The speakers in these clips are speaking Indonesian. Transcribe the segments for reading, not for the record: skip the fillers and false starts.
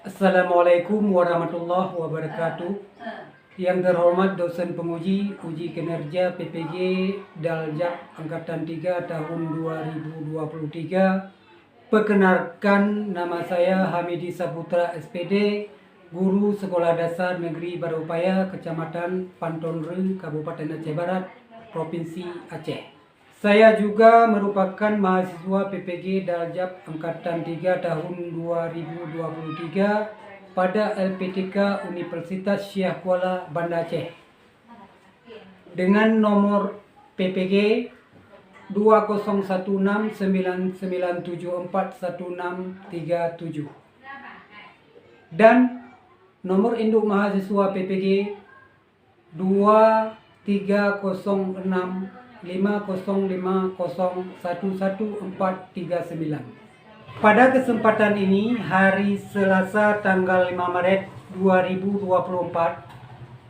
Assalamualaikum warahmatullahi wabarakatuh. Yang terhormat dosen penguji uji kinerja PPG Daljak Angkatan 3 tahun 2023. Perkenalkan, nama saya Hamidi Saputra SPD, Guru Sekolah Dasar Negeri Barupaya, Kecamatan Pantonre, Kabupaten Aceh Barat, Provinsi Aceh. Saya juga merupakan mahasiswa PPG Daljak Angkatan 3 tahun 2023 pada LPTK Universitas Syekh Kuala Banda Aceh dengan nomor PPG 201699741637 dan nomor induk mahasiswa PPG 23065050111439. Pada kesempatan ini, hari Selasa tanggal 5 Maret 2024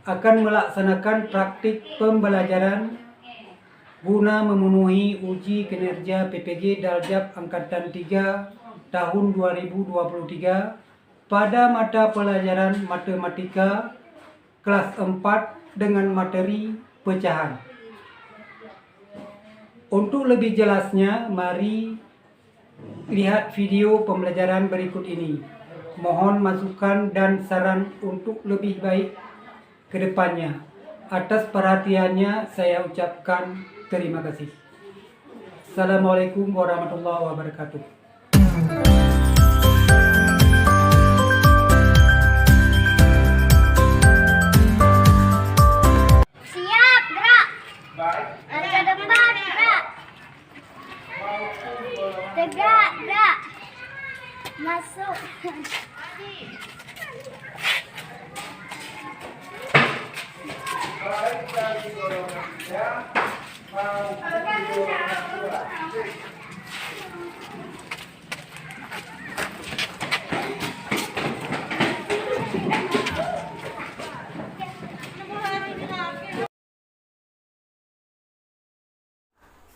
akan melaksanakan praktik pembelajaran guna memenuhi uji kinerja PPG Daljak Angkatan 3 tahun 2023 pada mata pelajaran matematika kelas 4 dengan materi pecahan. Untuk lebih jelasnya, mari lihat video pembelajaran berikut ini. Mohon masukan dan saran untuk lebih baik ke depannya. Atas perhatiannya saya ucapkan terima kasih. Assalamualaikum warahmatullahi wabarakatuh. Siap, gerak. Ada depan, gerak. Tegak, gerak. Masuk.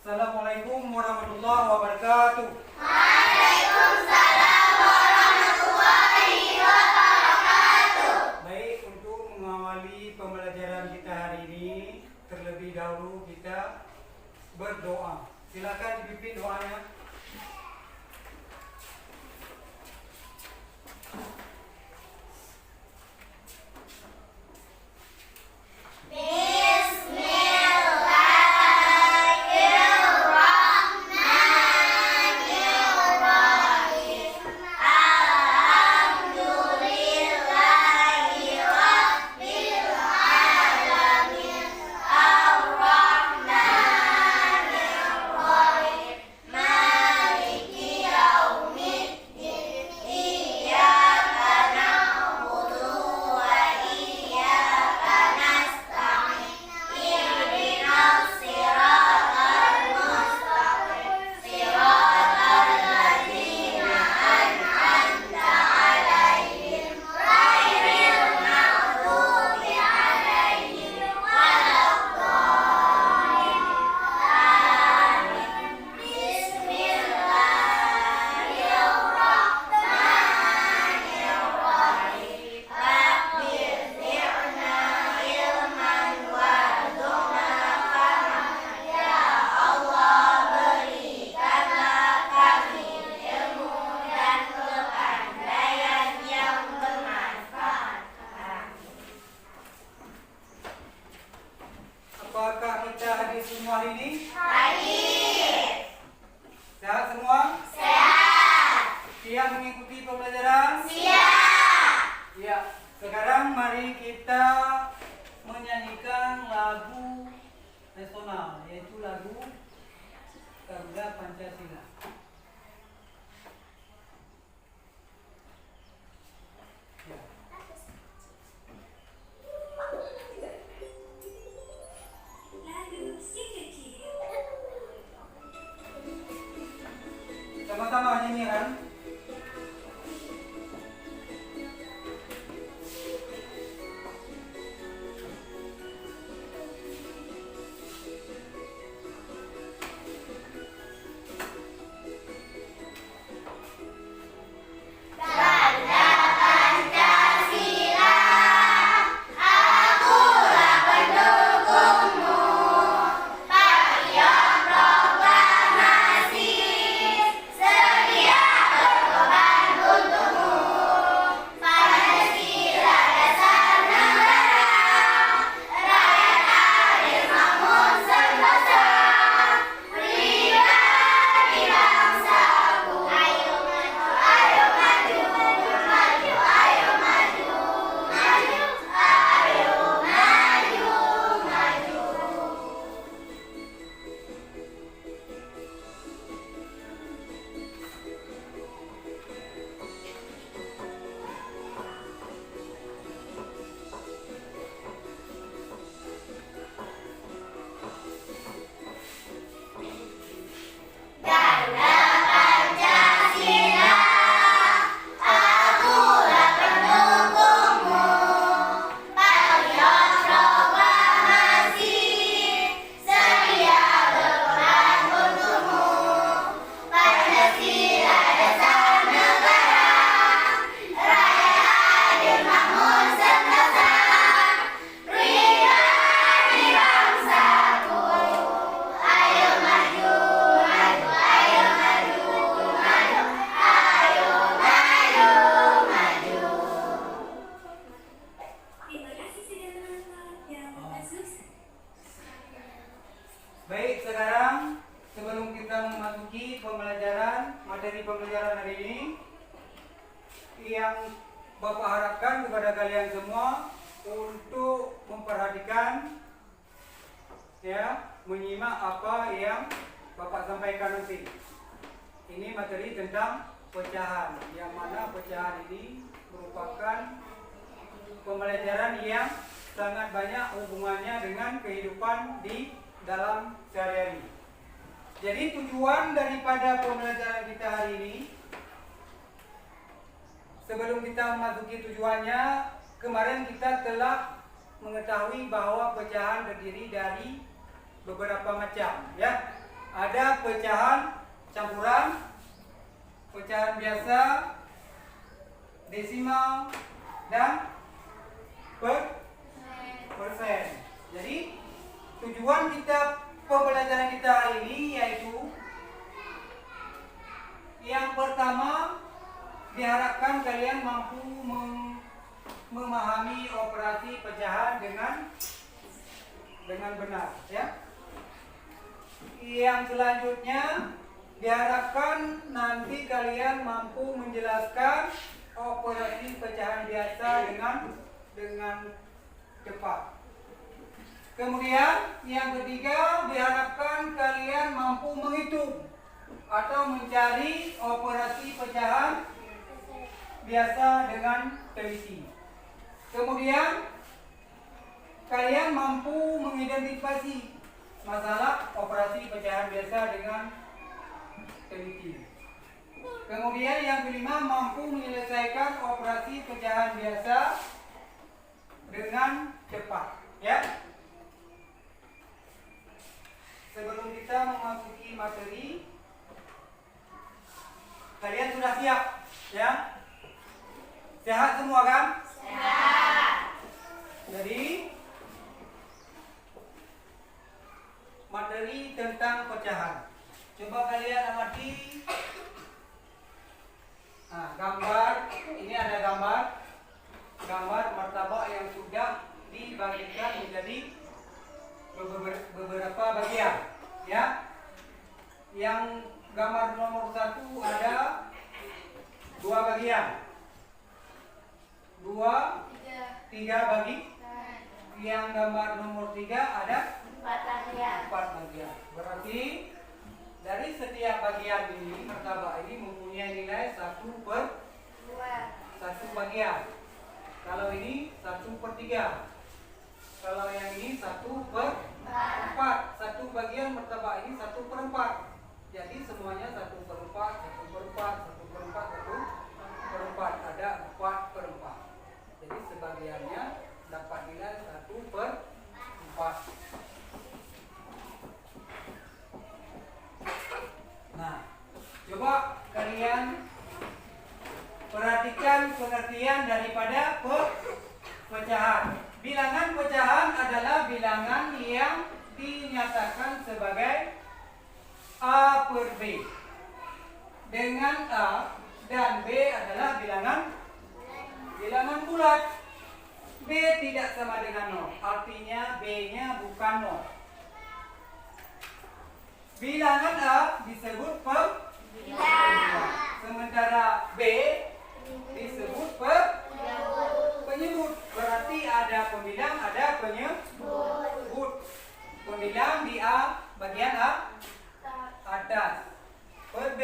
Assalamualaikum warahmatullahi wabarakatuh. Waalaikumsalam warahmatullahi wabarakatuh. Baik, untuk mengawali pembelajaran kita hari ini, terlebih dahulu kita berdoa. Silakan dipimpin doanya. Apakah kita hadir semua hari ini? Hadir. Sehat semua? Sehat. Siap mengikuti pembelajaran? Siap. Ya, sekarang mari kita menyanyikan lagu nasional, yaitu lagu Garuda Pancasila. Ya. Sama-sama nyanyikan. Garuda materi pembelajaran hari ini yang Bapak harapkan kepada kalian semua untuk memperhatikan, ya, menyimak apa yang Bapak sampaikan nanti. Ini materi tentang pecahan, yang mana pecahan ini merupakan pembelajaran yang sangat banyak hubungannya dengan kehidupan di dalam sehari-hari. Jadi tujuan daripada pembelajaran kita hari ini, sebelum kita memasuki tujuannya, kemarin kita telah mengetahui bahwa pecahan terdiri dari beberapa macam, ya. Ada pecahan campuran, pecahan biasa, desimal, dan persen. Jadi tujuan kita pembelajaran kita hari ini yaitu yang pertama, diharapkan kalian mampu memahami operasi pecahan dengan benar, ya. Yang selanjutnya, diharapkan nanti kalian mampu menjelaskan operasi pecahan biasa dengan cepat. Kemudian yang ketiga, diharapkan kalian mampu menghitung atau mencari operasi pecahan biasa dengan teliti. Kemudian kalian mampu mengidentifikasi masalah operasi pecahan biasa dengan teliti. Kemudian yang kelima, mampu menyelesaikan operasi pecahan biasa dengan cepat, ya. Sebelum kita memasuki materi, kalian sudah siap, ya? Sehat semua kan? Sehat. Jadi materi tentang pecahan. Coba kalian amati. Nah, gambar ini ada gambar martabak yang sudah dibagikan menjadi beberapa bagian, ya. Yang gambar nomor 1 ada 2 bagian, 3 bagi. Yang gambar nomor 3 ada 4 bagian. Berarti dari setiap bagian ini, martabak ini mempunyai nilai 1/1 bagian. Kalau ini 1/3. Kalau yang ini 1/4. 1 bagian martabak ini 1/4. Jadi semuanya 1/4, 1/4, 1/4, 1/4. Ada 4/4. Jadi sebagiannya dapat nilai 1/4. Nah, coba kalian perhatikan pengertian daripada pecahan. Bilangan pecahan adalah bilangan yang dinyatakan sebagai A per B. Dengan A dan B adalah bilangan bulat. B tidak sama dengan 0, artinya B-nya bukan 0. Bilangan A disebut Bilangan. sementara B disebut penyebut. Berarti ada pembilang, ada penyebut. Pembilang di A, bagian A atas, per B,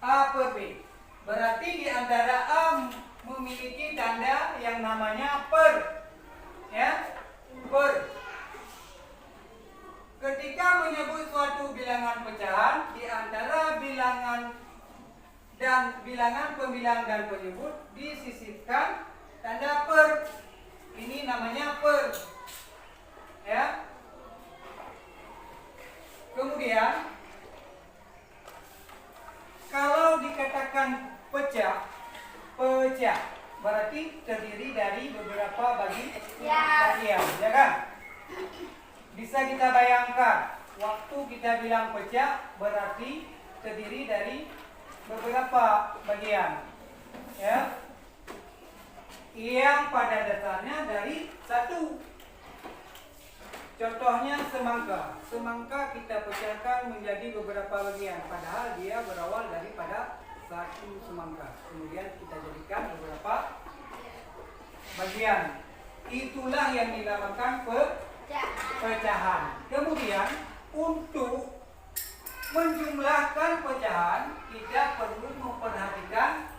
A per B. Berarti di antara A memiliki tanda yang namanya per, ya, per. Ketika menyebut suatu bilangan pecahan, di antara bilangan dan bilangan pembilang dan penyebut disisipkan tanda per. Ini namanya per, ya. Kemudian kalau dikatakan pecah berarti terdiri dari beberapa bagian, ya kan? Bisa kita bayangkan, waktu kita bilang pecah berarti terdiri dari beberapa bagian, ya, yang pada dasarnya dari 1. Contohnya semangka. Semangka kita pecahkan menjadi beberapa bagian. Padahal dia berawal daripada satu semangka. Kemudian kita jadikan beberapa bagian. Itulah yang dinamakan pecahan. Kemudian untuk menjumlahkan pecahan, kita perlu memperhatikan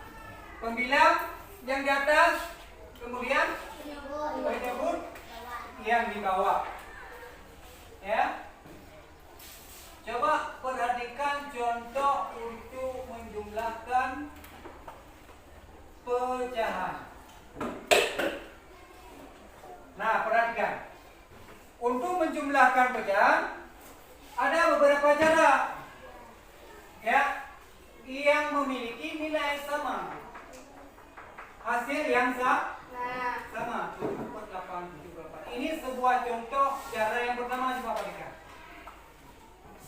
pembilang yang di atas, kemudian penyebut yang di bawah. Ya, coba perhatikan contoh untuk menjumlahkan pecahan. Nah, perhatikan. Untuk menjumlahkan pecahan ada beberapa cara. Ya, yang memiliki nilai sama. Hasil yang sama. 7/8. Ini sebuah contoh cara yang pertama, coba perhatikan.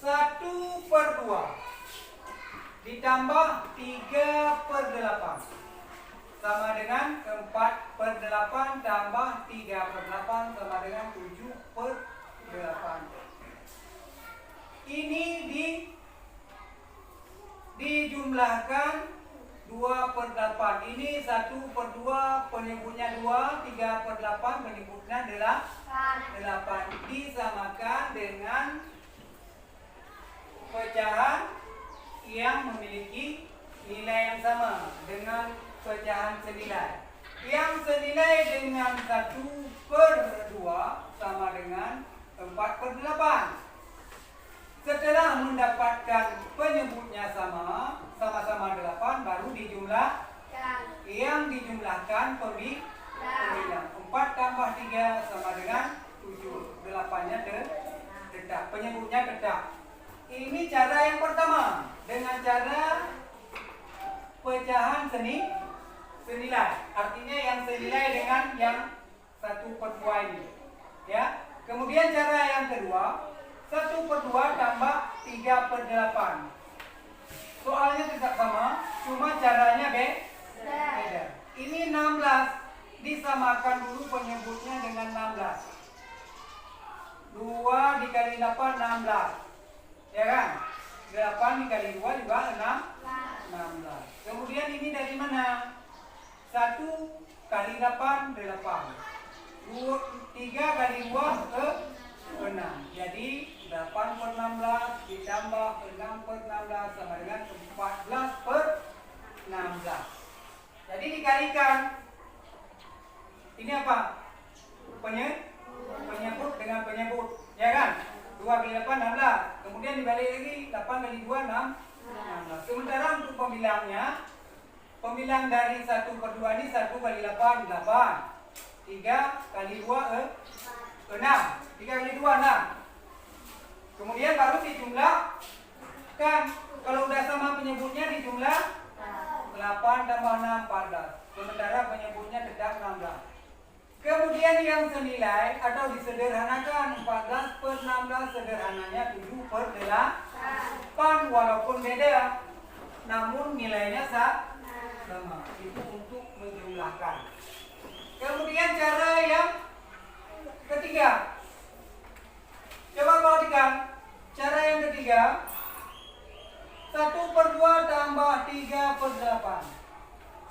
1/2 ditambah 3/8 sama dengan 4/8 tambah 3/8 sama dengan 7/8. Ini dijumlahkan 2/8. Ini 1/2 penyebutnya 2, 3/8 penyebutnya 8. Disamakan dengan pecahan yang memiliki nilai yang sama dengan pecahan senilai. Yang senilai dengan 1/2 sama dengan 4/8. Setelah mendapatkan penyebutnya sama-sama 8, baru dijumlah. Yang dijumlahkan pembilang. 4 tambah 3 sama dengan 7. 8-nya tetap. Penyebutnya tetap. Ini cara yang pertama. Dengan cara pecahan senilai. Artinya yang senilai dengan yang 1/2 ini. Ya. Kemudian cara yang kedua, 1/2 tambah 3/8. Soalnya tidak sama, cuma caranya beda. Ini 16, disamakan dulu penyebutnya dengan 16. 2 dikali 8, 16. Ya kan? 8 dikali 2 juga 16. Kemudian ini dari mana? 1 kali 8, 8. 3 kali 2 ke 6. Jadi 8/16 ditambah 6/16 sama dengan 14/16. Jadi dikalikan. Ini apa? Penyebut dengan penyebut. Ya kan? 2 kali 8, 16. Kemudian dibalik lagi 8 kali 2, 16. Sementara untuk pembilang dari 1/2 ini 1 kali 8, 8. 3 kali 2, 6. 3 kali 2, 6. Kemudian baru dijumlahkan. Kalau udah sama penyebutnya dijumlah 8 tambah 6, 14. Sementara penyebutnya tetap 16. Kemudian yang senilai atau disederhanakan 14/16, sederhananya 7/8 walaupun beda, namun nilainya sama. Itu untuk menjumlahkan. Kemudian cara yang ketiga. Coba perhatikan. Cara yang ketiga, 1/2 tambah 3/8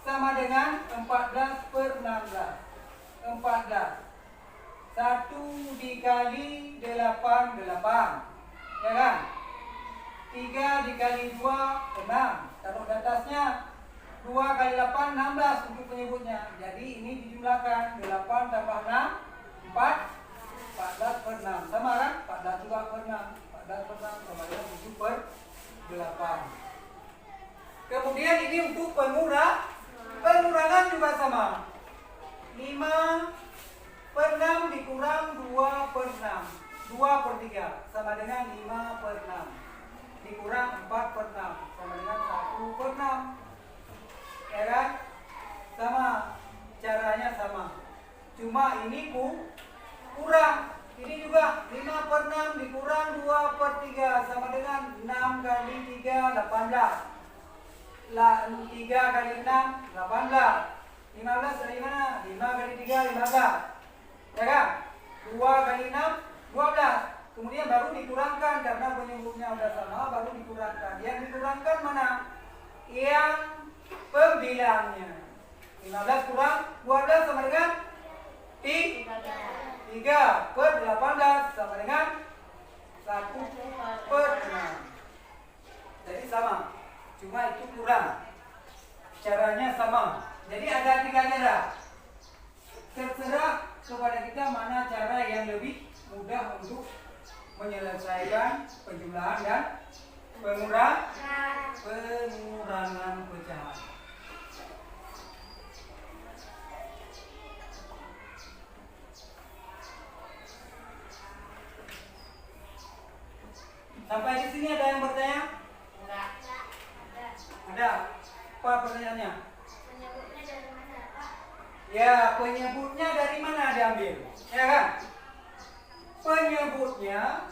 sama dengan 14/16. 14. 1 dikali 8, 8. Ya kan? 3 dikali 2, 6. Taruh di atasnya. 2 kali 8, 16 untuk penyebutnya. Jadi ini dijumlahkan. 8 tambah 6, 14/6. Sama kan? 14 juga per 6. 14/6 sama dengan 7/8. Kemudian ini untuk pengurangan juga sama. 5/6 dikurang 2/6. 2/3 sama dengan 5/6. Dikurang 4/6 sama dengan 1/6. Ya kan? Sama. Caranya sama. Cuma ini kurang. Ini juga 5/6 dikurang 2/3 sama dengan 6 kali 3, 18. 3 kali 6, 18. 15 dari mana? 5 kali 3, 15. Ya kan? 2 kali 6, 12. Kemudian baru dikurangkan karena penyebutnya udah sama, baru dikurangkan. Yang dikurangkan mana? Yang pembilangnya. 15 kurang 12 sama dengan 3 per 18 sama dengan 1 per 6. Jadi sama, cuma itu kurang. Caranya sama. Jadi ada 3 cara. Terserah kepada kita mana cara yang lebih mudah untuk menyelesaikan penjumlahan dan pengurangan pecahan. Sampai di sini ada yang bertanya? Ada. Apa pertanyaannya? Penyebutnya dari mana, Pak? Ya, penyebutnya dari mana diambil? Ya kan? Penyebutnya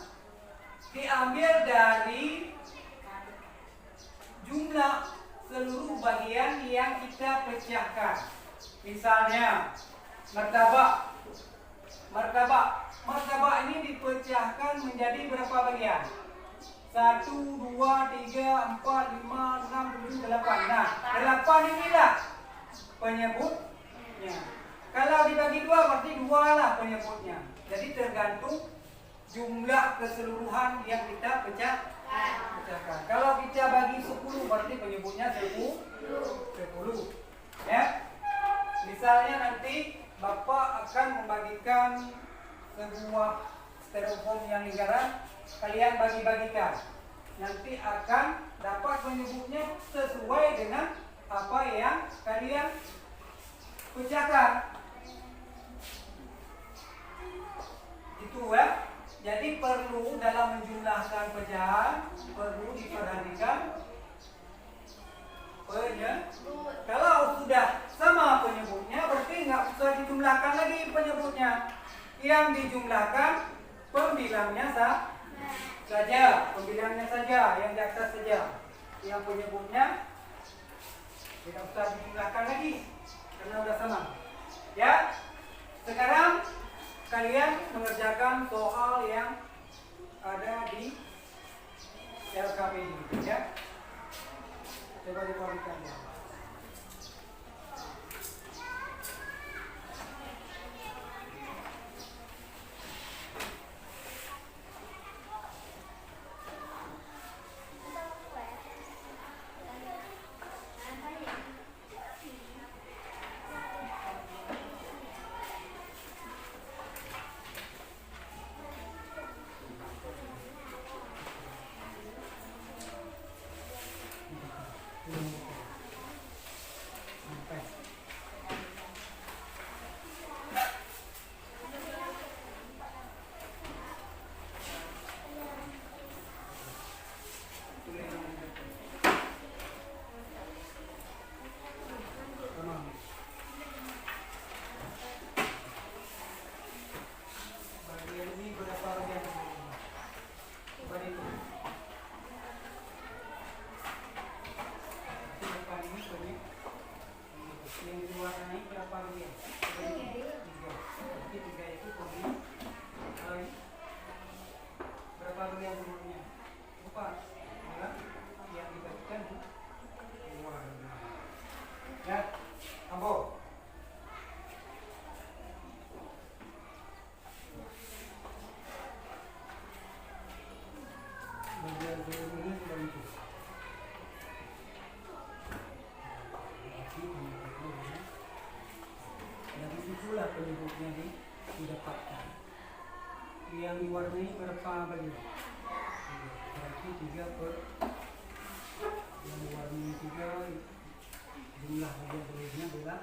diambil dari jumlah seluruh bagian yang kita pecahkan. Misalnya, martabak ini dipecahkan menjadi berapa bagian? 1, 2, 3, 4, 5, 6, 7, 8. Nah, 8 inilah penyebutnya. Kalau dibagi 2 berarti 2 lah penyebutnya. Jadi tergantung jumlah keseluruhan yang kita pecahkan. Kalau kita bagi 10 berarti penyebutnya 10. Ya. Misalnya nanti Bapak akan membagikan sebuah styrofoam yang lingkaran, kalian bagi-bagikan. Nanti akan dapat penyebutnya sesuai dengan apa yang kalian pecahkan. Itu ya. Jadi perlu dalam menjumlahkan pecahan perlu diperhatikan penyebut. Kalau sudah sama penyebutnya berarti nggak usah dijumlahkan lagi penyebutnya. Yang dijumlahkan pembilangnya saja, pembilangnya saja, yang di atas saja. Yang penyebutnya tidak usah dijumlahkan lagi karena sudah sama. Ya. Sekarang kalian mengerjakan soal yang ada di LKP ini, ya. Coba diperhatikan ya. Itulah penyebutnya didapatkan. Yang diwarnai berapa bagian? Berarti 3 per yang diwarnai 3 jumlah bagian berikutnya adalah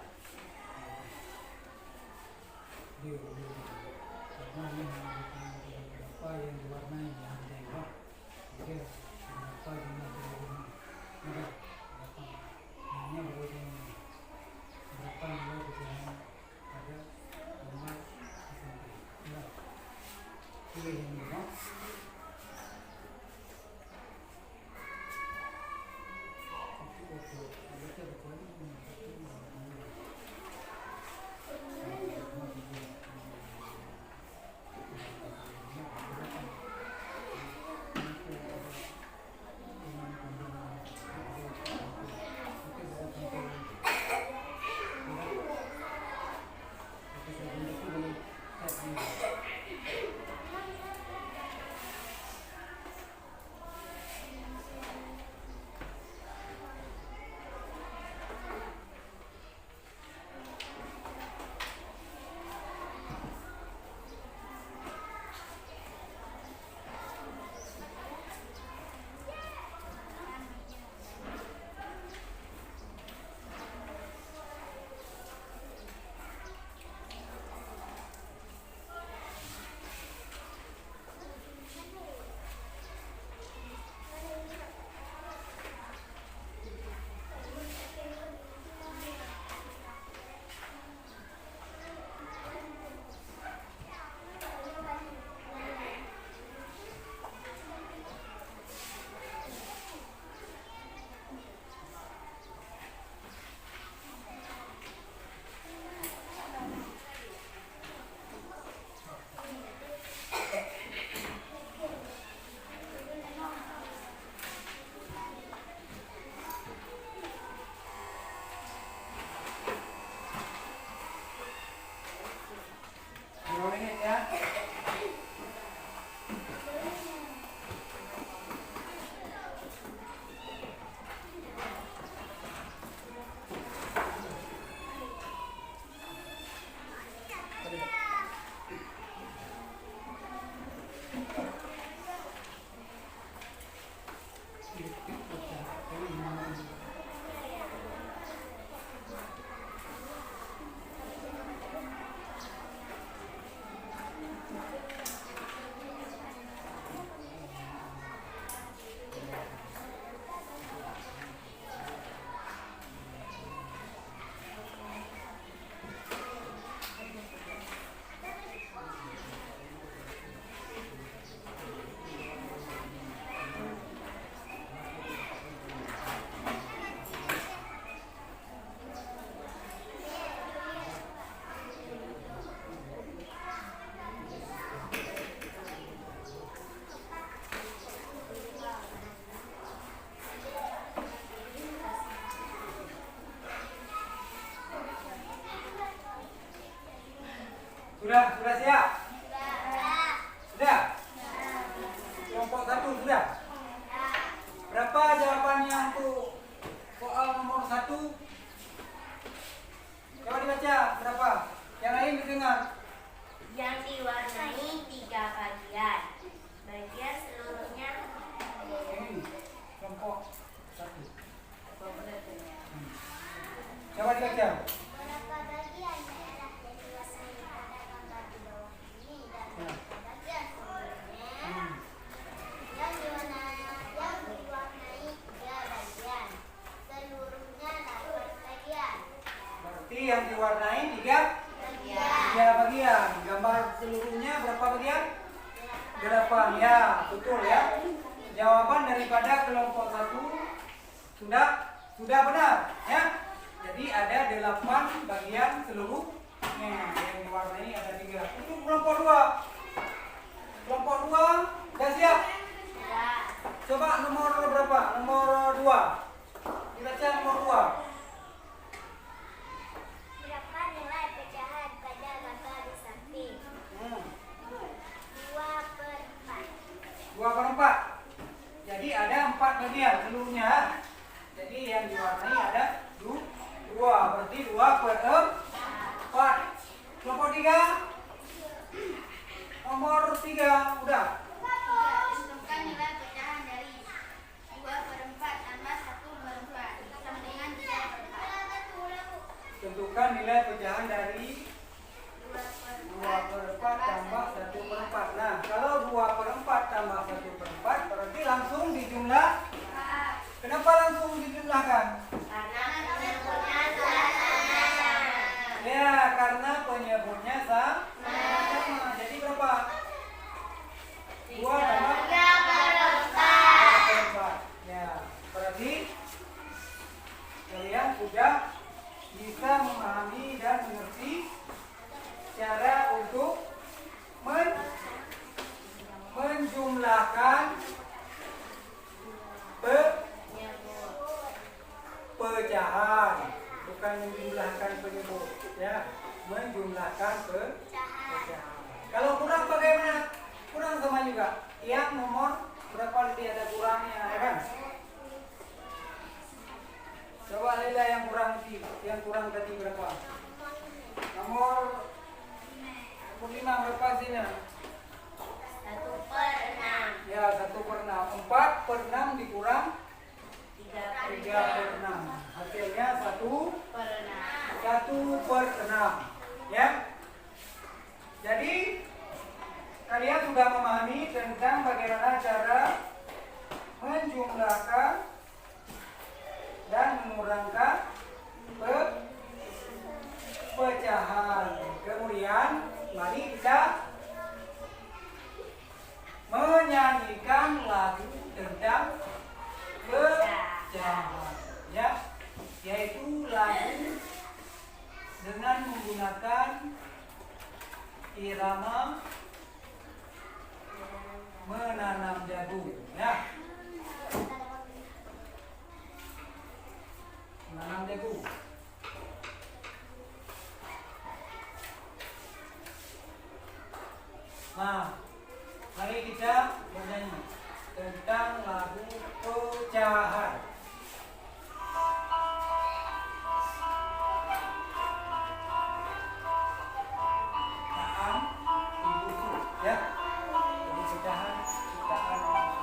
karena ini berapa yang diwarnai yang ditembak 3 berapa jumlah berikutnya berapa ini berikutnya berapa nilai berikutnya ada 5 cm. Pilih yang ini. Sudah siap? Sudah. Sudah? Kelompok 1 sudah? Berapa jawabannya untuk soal nomor 1? Coba dibaca, berapa? Yang lain didengar. Yang diwarnai 3 bagian. Bagian seluruhnya Ini kelompok 1. Coba dibaca. berapa bagian daerah yang diwasai pada gambar di bawah ini dan berapa bagian sumbernya yang diwarnai 3 bagian. Seluruhnya 8 bagian. Berarti yang diwarnai 3 bagian. Gambar seluruhnya berapa bagian? 8. Ya, betul ya. Jawaban daripada kelompok 1 sudah benar ya. Jadi ada 8 bagian seluruhnya. Yang diwarnai ada 3. Untuk kelompok 2. Kelompok 2 sudah siap? Sudah. Coba nomor berapa? Nomor 2. Dibaca nomor 2. Berapa nilai pecahan pada gambar di samping? 2/4. 2/4. Jadi ada 4 bagian seluruhnya. Jadi yang diwarnai ada 2. Berarti 2/4. Kelompok 3. Nomor 3 udah. Tentukan nilai pecahan dari 2/4 tambah 1/4 sama dengan 3/4. Tentukan nilai pecahan dari 2/4 tambah 1/4. Nah, kalau 2/4 tambah 1/4 berarti langsung dijumlah. Kenapa langsung dijumlahkan? Karena penyebutnya sama. Ya, karena penyebutnya sama. Jadi berapa? 2 tambah 4. Ya, berarti kalian sudah bisa memahami dan mengerti cara untuk menjumlahkan pecahan, bukan menjumlahkan penyebut ya, menjumlahkan pecahan. Kalau kurang bagaimana? Kurang sama juga. Yang nomor berapa nanti ada kurangnya ya kan? Coba lihat yang kurang tadi. Yang kurang tadi berapa? Nomor 5 berapa sini? 1/6. Ya 1/6. 4/6 dikurang 3/6. Hasilnya 1/6. Ya. Jadi kalian sudah memahami tentang bagaimana cara menjumlahkan dan mengurangkan pecahan. Kemudian mari kita menyanyikan lagu tentang pecahan ya, yaitu lagu dengan menggunakan irama menanam jagung ya. Menanam jagung. Nah, mari kita bernyanyi tentang lagu pecahan. Ciptaan Ibu Su, ya. Jadi pecahan ciptaan Ibu Su.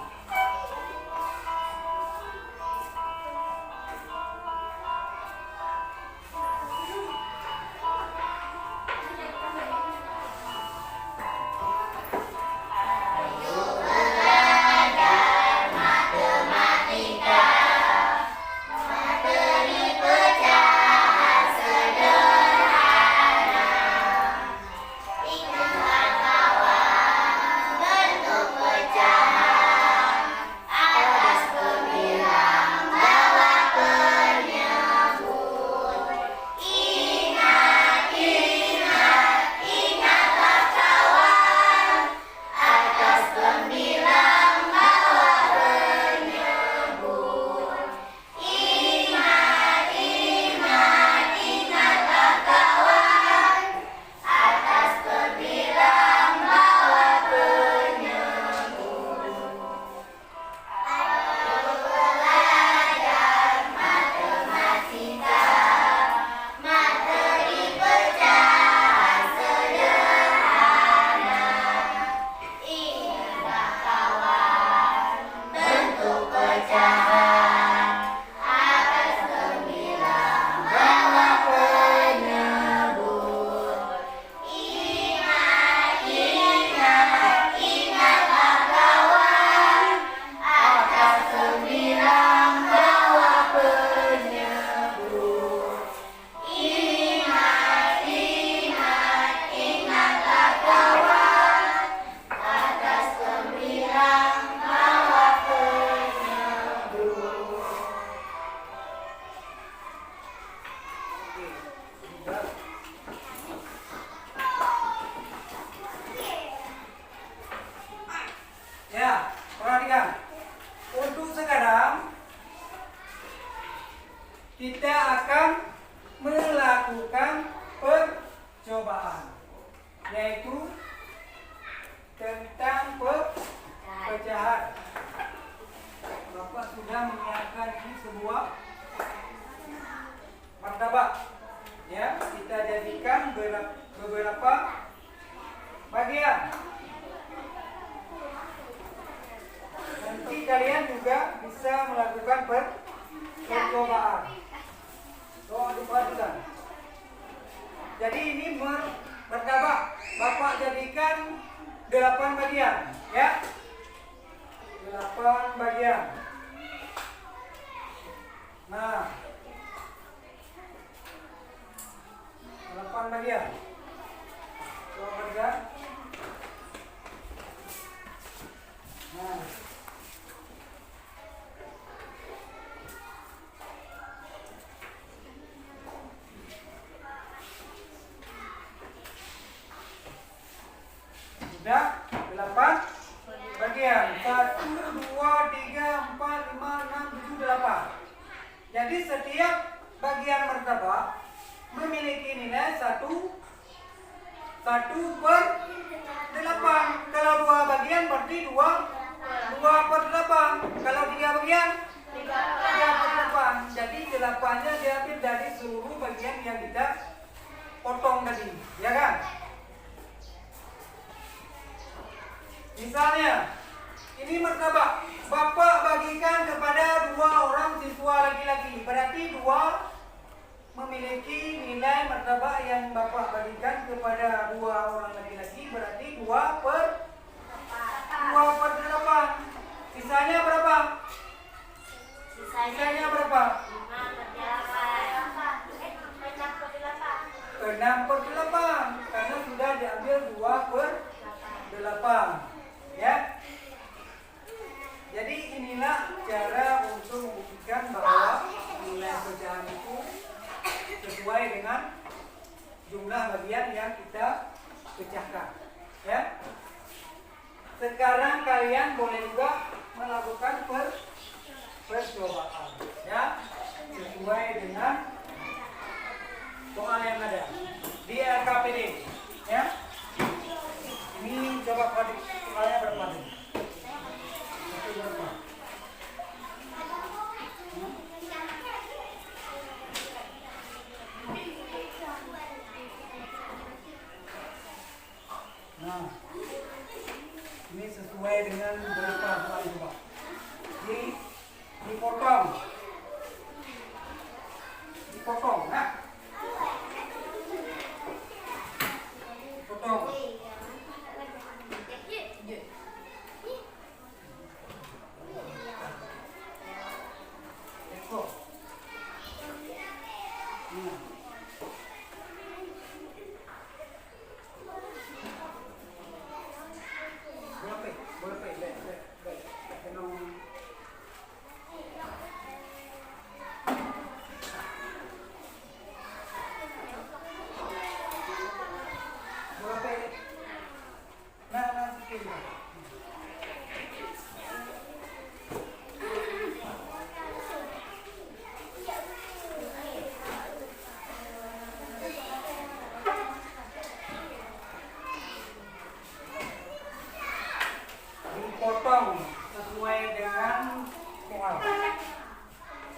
kita akan melakukan percobaan, yaitu tentang pecahan. Bapak sudah menyiapkan ini sebuah martabak. Ya, kita jadikan beberapa bagian. Nanti kalian juga bisa melakukan percobaan. Diperhatikan. Jadi ini martabak. Bapak jadikan 8 bagian, ya. 8 bagian. Nah, 8 bagian. Coba bagian. Nah. Sudah 8 bagian. 1, 2, 3, 4, 5, 6, 7, 8. Jadi setiap bagian martabak memiliki nilai 1 per 8. Kalau 2 bagian berarti 2 per 8. Kalau 3 bagian 3 per 8. Jadi 8-nya diambil dari seluruh bagian yang kita potong tadi, ya kan? Misalnya, ini martabak Bapak bagikan kepada 2 orang siswa laki-laki. Berarti 2 memiliki nilai martabak yang Bapak bagikan kepada 2 orang laki-laki. Berarti 2 per 8. Sisanya berapa? Sisanya berapa? 6 per 8. Karena sudah diambil 2 per 8. Ya. Jadi inilah cara untuk membuktikan bahwa nilai pecahan itu sesuai dengan jumlah bagian yang kita pecahkan. Ya. Sekarang kalian boleh juga melakukan percobaan, ya, sesuai dengan soal yang ada di LKPD. Ya. Ini coba adik soalnya berapa nih? Berapa? Nah, ini sesuai dengan berapa soal coba? Dipotong, nah, dipotong. Potong sesuai dengan soal.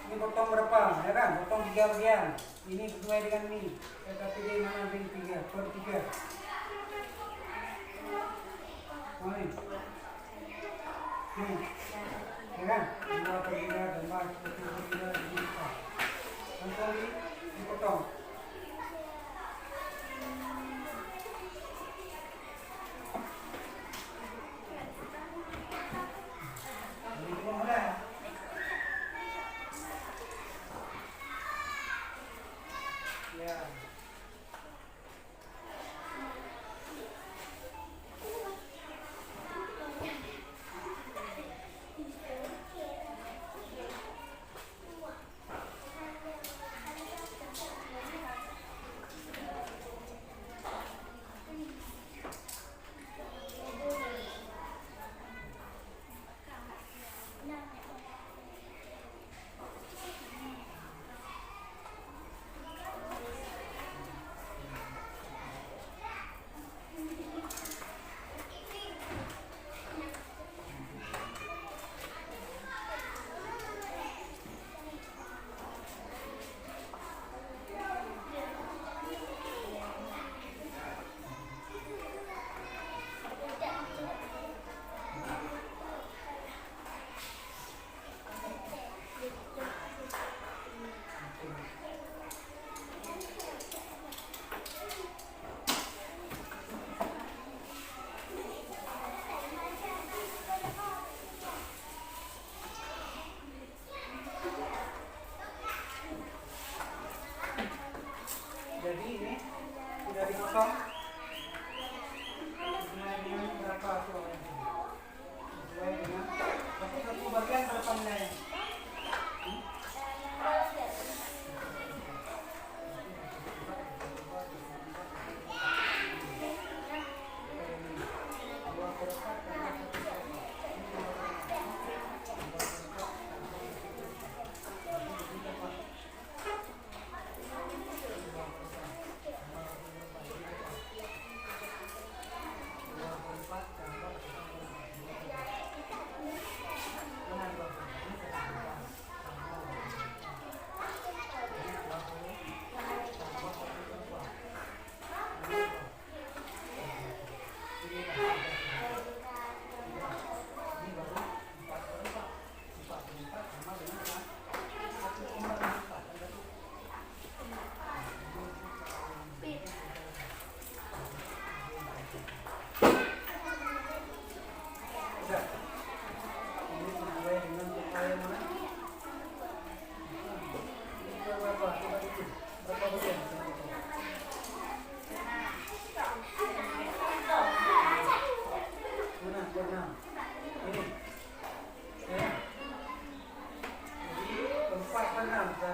Ini potong berapa, ya kan? Potong 3 bagian. Ini sesuai dengan ini. LKPD mana beri 3 per 3. Mana ini? Ya kan? 2 per 3 dan 4 per 3 ini. Langsung dipotong.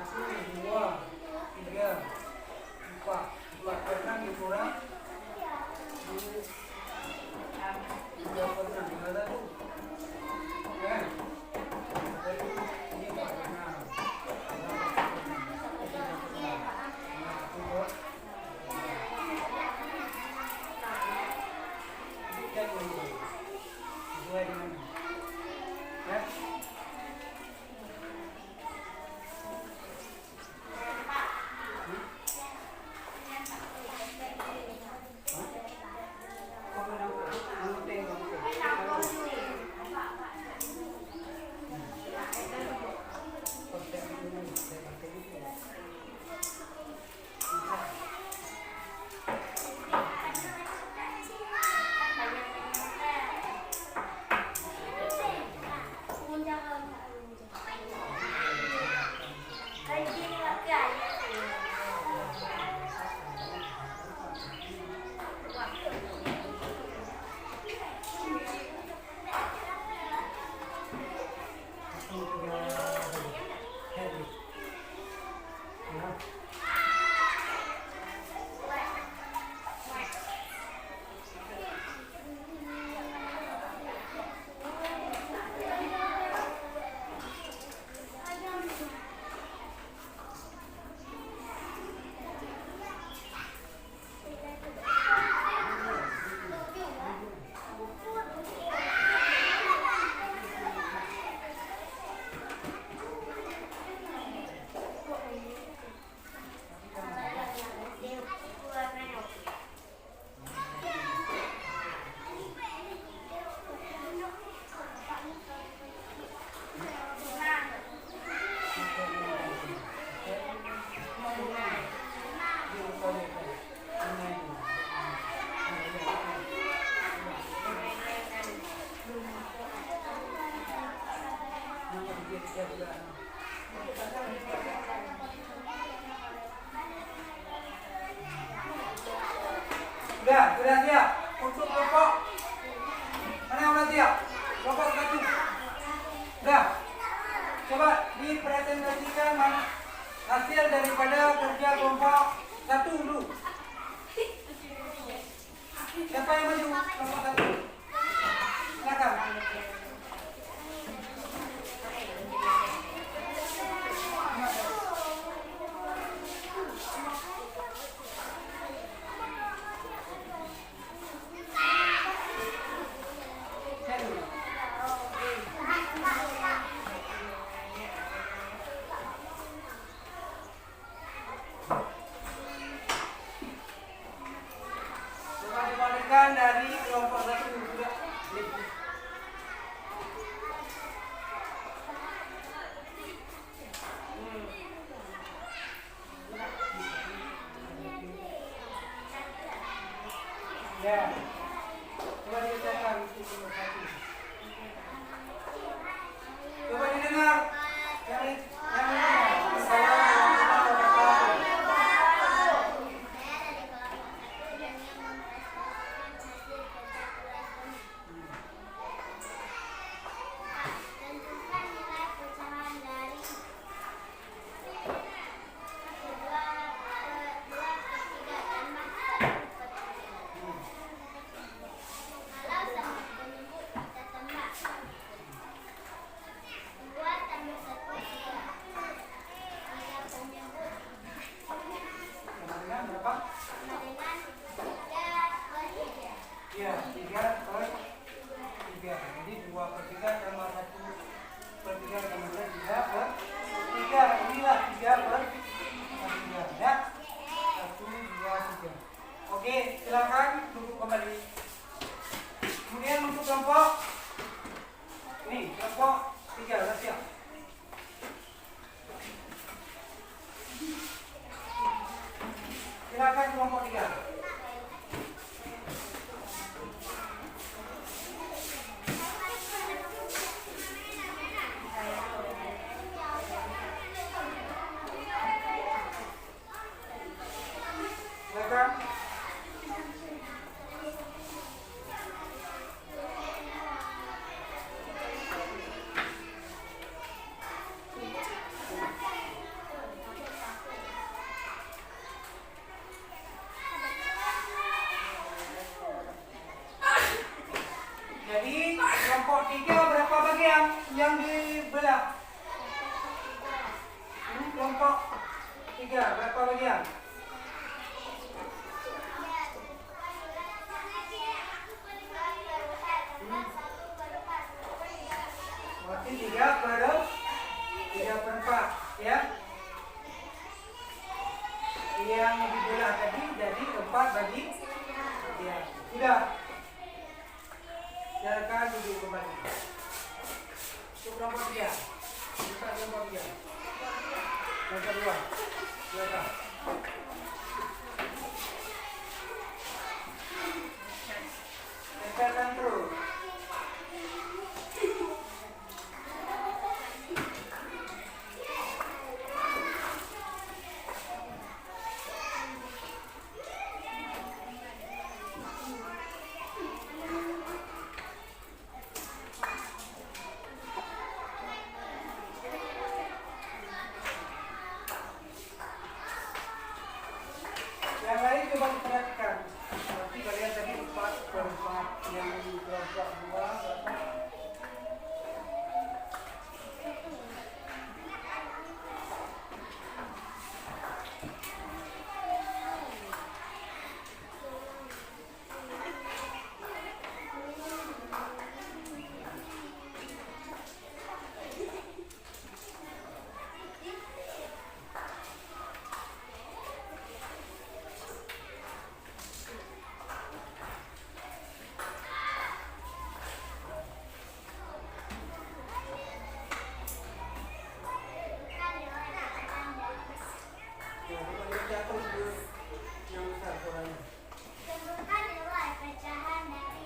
Satu, dua, tiga, empat. Empat pernah dikurang. Tiga pernah. Ada tuh. Kan? Ini empat pernah. Sesuai dengan ya. Sudah siap untuk kelompok. Mana yang udah siap? Kelompok satu. Sudah. Coba dipresentasikan mana hasil daripada kerja kelompok satu dulu. Siapa yang maju kelompok satu? Silakan. Coba dibalikkan dari kelompok satu sudah. Ya. Coba dibacakan untuk kelompok satu. Coba didengar. Yang Tentukan nilai pecahan dari 2 ke 3 tambah 1 per 3. Kalau sama penyebut kita tambah 2 tambah 1 3. 3, berapa bagian? Berarti 3/4 ya. Yang dibelah tadi jadi 4 bagi ya. Sudah. Silakan duduk kembali. Untuk nomor 3. Buka nomor 3. Yang kedua. Silakan. Tekan terus. Yang lain coba diperhatikan. Berarti kalian tadi 4/4 yang kelompok 2 yang besar suaranya. Tentukan nilai pecahan dari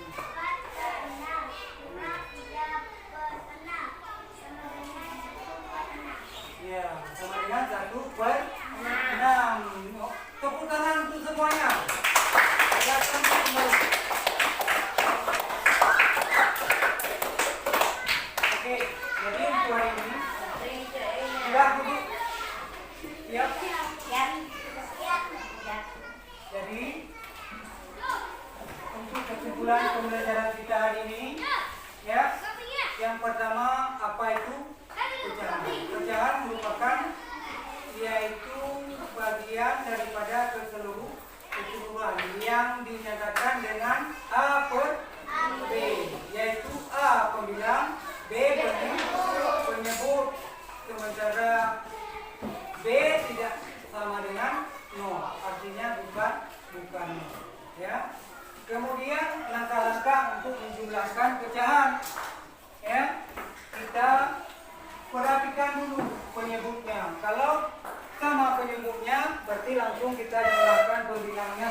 4/6. 3/6 sama dengan 1/6. Ya, sama dengan 1/6. Tepuk tangan untuk semuanya. Silakan kembali. Oke, jadi untuk hari ini sudah duduk. Siap? Jadi untuk kesimpulan pembelajaran kita hari ini, ya, yang pertama apa itu pecahan? Pecahan merupakan yaitu bagian daripada keseluruhan yang dinyatakan dengan A per B, yaitu A pembilang, B penyebut, sementara B tidak sama dengan no, artinya bukan ya. Kemudian langkah-langkah untuk menjumlahkan pecahan, ya, kita perhatikan dulu penyebutnya. Kalau sama penyebutnya berarti langsung kita jumlahkan pembilangnya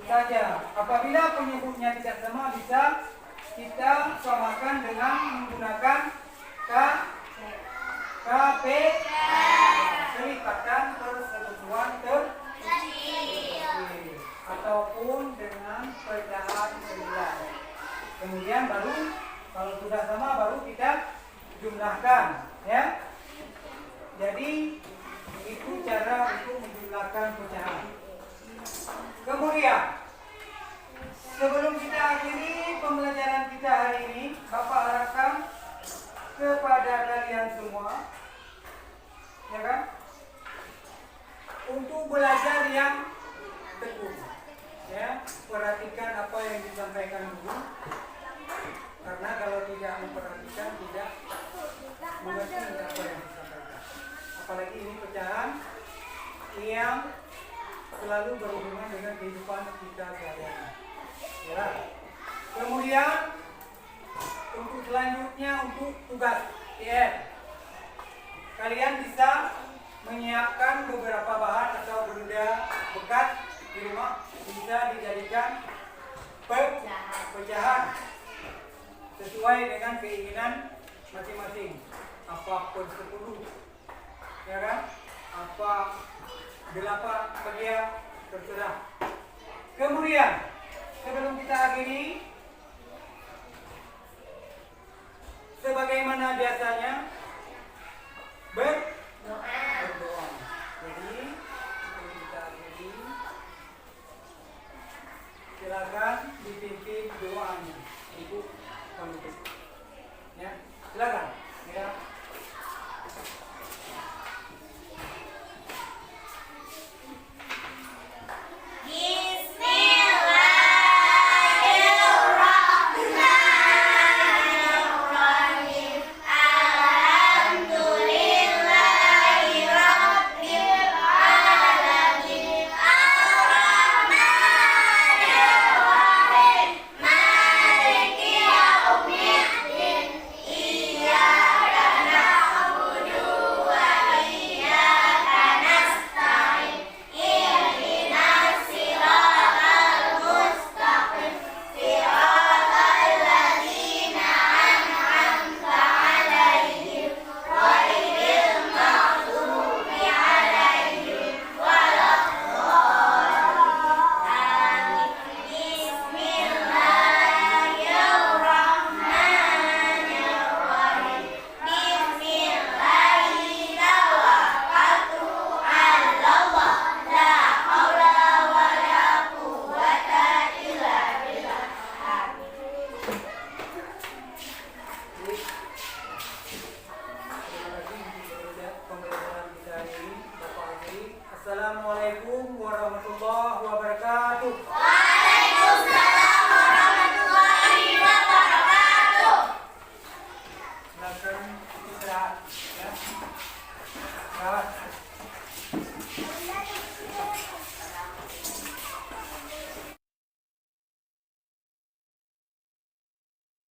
saja. Apabila penyebutnya tidak sama, bisa kita samakan dengan menggunakan KP, kelipatan persekutuan ataupun dengan pecahan 9. Kemudian baru kalau sudah sama baru kita jumlahkan, ya. Jadi itu cara untuk menjumlahkan pecahan. Kemudian sebelum kita akhiri pembelajaran kita hari ini, Bapak harapkan kepada kalian semua, ya kan, untuk belajar yang tekun, ya, perhatikan apa yang disampaikan guru, karena kalau tidak memperhatikan tidak mengerti apa yang disampaikan. Apalagi ini pecahan yang selalu berhubungan dengan kehidupan kita sehari-hari, ya. Kemudian untuk selanjutnya untuk tugas PR, kalian bisa menyiapkan beberapa bahan atau benda bekas di rumah, bisa dijadikan pecahan sesuai dengan keinginan masing-masing. Apa per 10, ya kan? Apa 8 bagian, terserah. Kemudian sebelum kita akhiri, sebagaimana biasanya berdoa. Jadi sebelum kita akhiri, silakan dipimpin doanya untuk penutup. Ya, silakan. Ya. wabarakatuh.